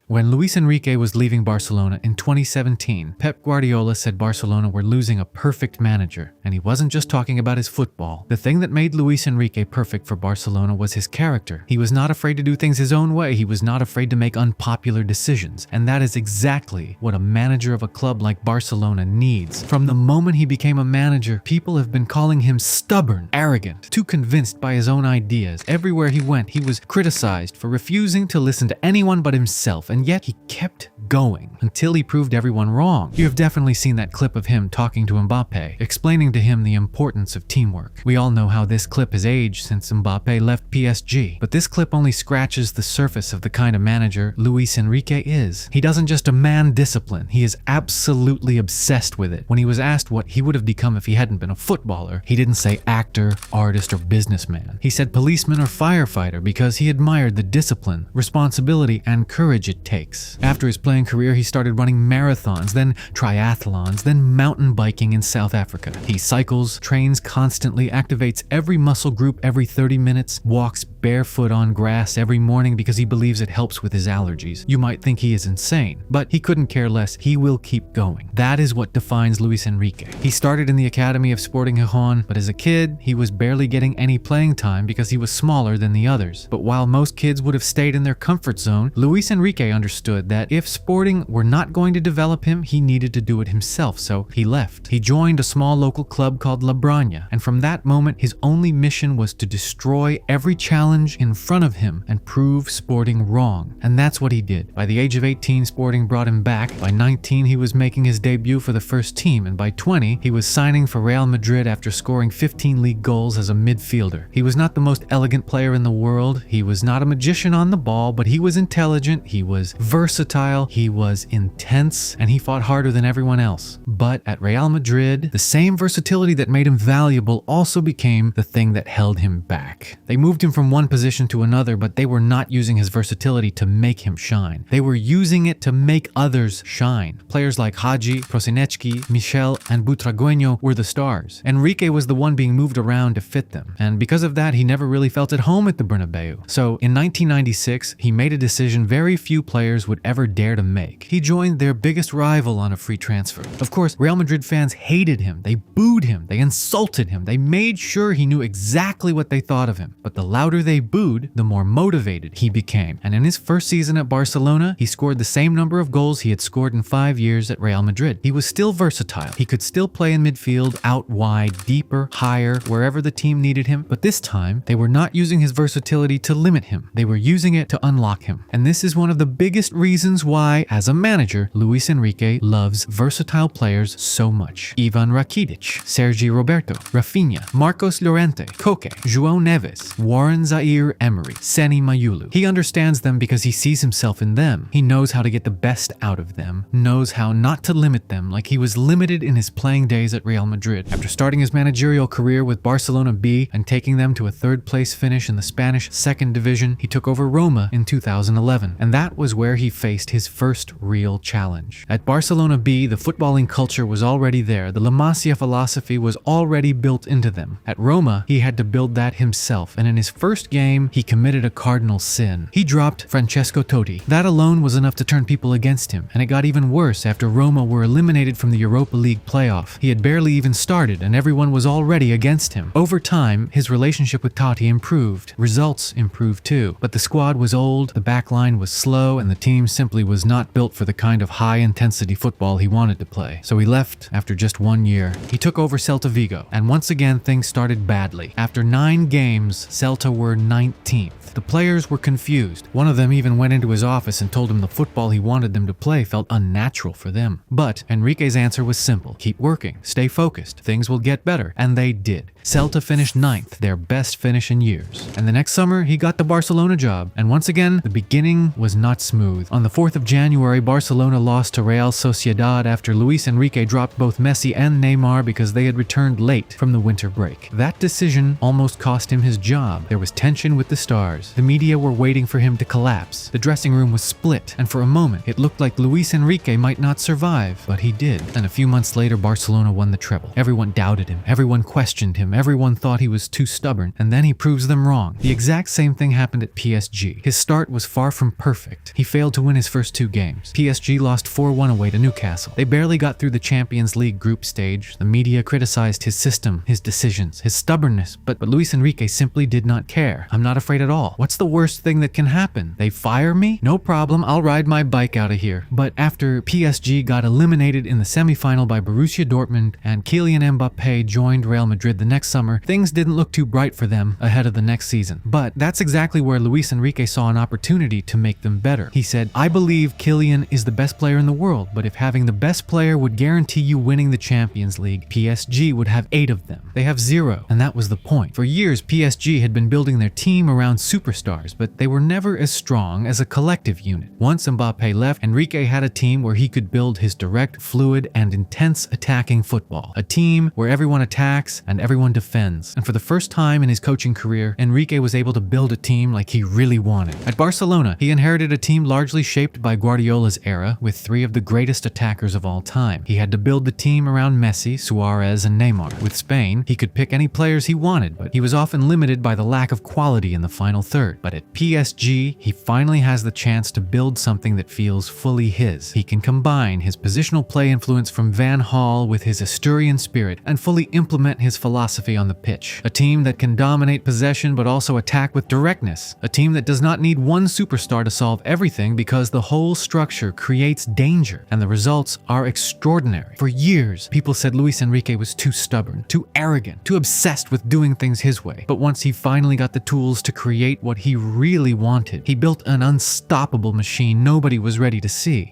When Luis Enrique was leaving Barcelona in 2017, Pep Guardiola said Barcelona were losing a perfect manager, and he wasn't just talking about his football. The thing that made Luis Enrique perfect for Barcelona was his character. He was not afraid to do things his own way. He was not afraid to make unpopular decisions, and that is exactly what a manager of a club like Barcelona needs. From the moment he became a manager, people have been calling him stubborn, arrogant, too convinced by his own ideas. Everywhere he went, he was criticized for refusing to listen to anyone but himself, and yet he kept going until he proved everyone wrong. You have definitely seen that clip of him talking to Mbappe, explaining to him the importance of teamwork. We all know how this clip has aged since Mbappe left PSG, but this clip only scratches the surface of the kind of manager Luis Enrique is. He doesn't just demand discipline, he is absolutely obsessed with it. When he was asked what he would have become if he hadn't been a footballer, he didn't say actor, artist, or businessman. He said policeman or firefighter because he admired the discipline, responsibility, and courage it takes. After his playing career, he started running marathons, then triathlons, then mountain biking in South Africa. He cycles, trains constantly, activates every muscle group every 30 minutes, walks barefoot on grass every morning because he believes it helps with his allergies. You might think he is insane, but he couldn't care less. He will keep going. That is what defines Luis Enrique. He started in the academy of Sporting Gijón, but as a kid, he was barely getting any playing time because he was smaller than the others. But while most kids would have stayed in their comfort zone, Luis Enrique understood that if Sporting were not going to develop him, he needed to do it himself, so he left. He joined a small local club called La Braña, and from that moment, his only mission was to destroy every challenge in front of him and prove Sporting wrong. And that's what he did. By the age of 18, Sporting brought him back. By 19, he was making his debut for the first team, and by 20, he was signing for Real Madrid after scoring 15 league goals as a midfielder. He was not the most elegant player in the world. He was not a magician on the ball, but he was intelligent, he was versatile, he was intense, and he fought harder than everyone else. But at Real Madrid, the same versatility that made him valuable also became the thing that held him back. They moved him from one position to another, but they were not using his versatility to make him shine. They were using it to make others shine. Players like Hagi, Prosinecki, Michel, and Butragueño were the stars. Enrique was the one being moved around to fit them, and because of that, he never really felt at home at the Bernabeu. So in 1996, he made a decision very few players would ever dare to make. He joined their biggest rival on a free transfer. Of course, Real Madrid fans hated him, they booed him, they insulted him, they made sure he knew exactly what they thought of him. But the louder they booed, the more motivated he became. And in his first season at Barcelona, he scored the same number of goals he had scored in 5 years at Real Madrid. He was still versatile. He could still play in midfield, out wide, deeper, higher, wherever the team needed him. But this time, they were not using his versatility to limit him. They were using it to unlock him. And this is one of the biggest reasons why, as a manager, Luis Enrique loves versatile players so much. Ivan Rakitic, Sergi Roberto, Rafinha, Marcos Llorente, Koke, João Neves, Warren Zaire-Emery, Seni Mayulu. He understands them because he sees himself in them. He knows how to get the best out of them, knows how not to limit them like he was limited in his playing days at Real Madrid. After starting his managerial career with Barcelona B and taking them to a third-place finish in the Spanish second division, he took over Roma in 2011, and that was where he faced his first real challenge. At Barcelona B, the footballing culture was already there. The La Masia philosophy was already built into them. At Roma, he had to build that himself, and in his first game, he committed a cardinal sin. He dropped Francesco Totti. That alone was enough to turn people against him, and it got even worse after Roma were eliminated from the Europa League playoff. He had barely even started, and everyone was already against him. Over time, his relationship with Totti improved. Results improved too, but the squad was old, the backline was slow, and the team simply was not built for the kind of high-intensity football he wanted to play. So he left after just 1 year. He took over Celta Vigo, and once again things started badly. After 9 games, Celta were 19th. The players were confused. One of them even went into his office and told him the football he wanted them to play felt unnatural for them. But Enrique's answer was simple. Keep working, stay focused, things will get better. And they did. Celta finished 9th, their best finish in years. And the next summer, he got the Barcelona job. And once again, the beginning was not smooth. On the 4th of January, Barcelona lost to Real Sociedad after Luis Enrique dropped both Messi and Neymar because they had returned late from the winter break. That decision almost cost him his job. There was tension with the stars. The media were waiting for him to collapse. The dressing room was split, and for a moment, it looked like Luis Enrique might not survive, but he did. And a few months later, Barcelona won the treble. Everyone doubted him. Everyone questioned him. Everyone thought he was too stubborn, and then he proves them wrong. The exact same thing happened at PSG. His start was far from perfect. He failed to win his first 2 games. PSG lost 4-1 away to Newcastle. They barely got through the Champions League group stage. The media criticized his system, his decisions, his stubbornness, but Luis Enrique simply did not care. I'm not afraid at all. What's the worst thing that can happen? They fire me? No problem, I'll ride my bike out of here. But after PSG got eliminated in the semifinal by Borussia Dortmund and Kylian Mbappe joined Real Madrid the next summer, things didn't look too bright for them ahead of the next season. But that's exactly where Luis Enrique saw an opportunity to make them better. He said, I believe Kylian is the best player in the world, but if having the best player would guarantee you winning the Champions League, PSG would have 8 of them. They have 0, and that was the point. For years, PSG had been building their team around superstars, but they were never as strong as a collective unit. Once Mbappe left, Enrique had a team where he could build his direct, fluid, and intense attacking football. A team where everyone attacks and everyone defends. And for the first time in his coaching career, Enrique was able to build a team like he really wanted. At Barcelona, he inherited a team largely shaped by Guardiola's era, with 3 of the greatest attackers of all time. He had to build the team around Messi, Suarez, and Neymar. With Spain, he could pick any players he wanted, but he was often limited by the lack of quality in the final third. But at PSG, he finally has the chance to build something that feels fully his. He can combine his positional play influence from Van Gaal with his Asturian spirit and fully implement his philosophy on the pitch. A team that can dominate possession but also attack with directness. A team that does not need one superstar to solve everything because the whole structure creates danger, and the results are extraordinary. For years, people said Luis Enrique was too stubborn, too arrogant, too obsessed with doing things his way. But once he finally got the tools to create what he really wanted, he built an unstoppable machine nobody was ready to see.